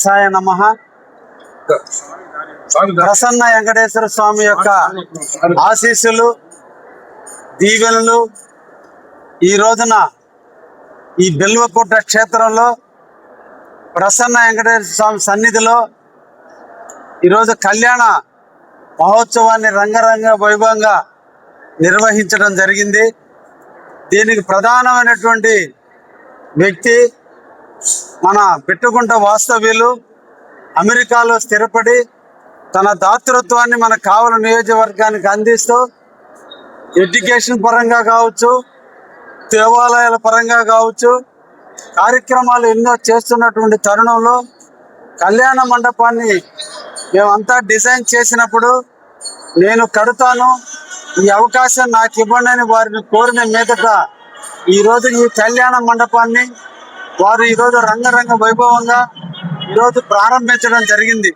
సాయ నమః. ప్రసన్న వెంకటేశ్వర స్వామి యొక్క ఆశీస్సులు దీవెనలు ఈ రోజున ఈ బెల్వకోట క్షేత్రంలో ప్రసన్న వెంకటేశ్వర స్వామి సన్నిధిలో ఈరోజు కళ్యాణ మహోత్సవాన్ని రంగరంగ వైభవంగా నిర్వహించడం జరిగింది. దీనికి ప్రధానమైనటువంటి వ్యక్తి మన బిట్టుగుంట వాస్తవ్యులు అమెరికాలో స్థిరపడి తన దాతృత్వాన్ని మన కావలి నియోజకవర్గానికి అందిస్తూ ఎడ్యుకేషన్ పరంగా కావచ్చు, దేవాలయాల పరంగా కావచ్చు, కార్యక్రమాలు ఎన్నో చేస్తున్నటువంటి తరుణంలో కళ్యాణ మండపాన్ని మేమంతా డిజైన్ చేసినప్పుడు నేను కడతాను, ఈ అవకాశం నాకు ఇవ్వండి అని వారిని కోరిన మీదట ఈరోజు ఈ కళ్యాణ మండపాన్ని వారు ఈరోజు రంగరంగ వైభవంగా ఈరోజు ప్రారంభించడం జరిగింది.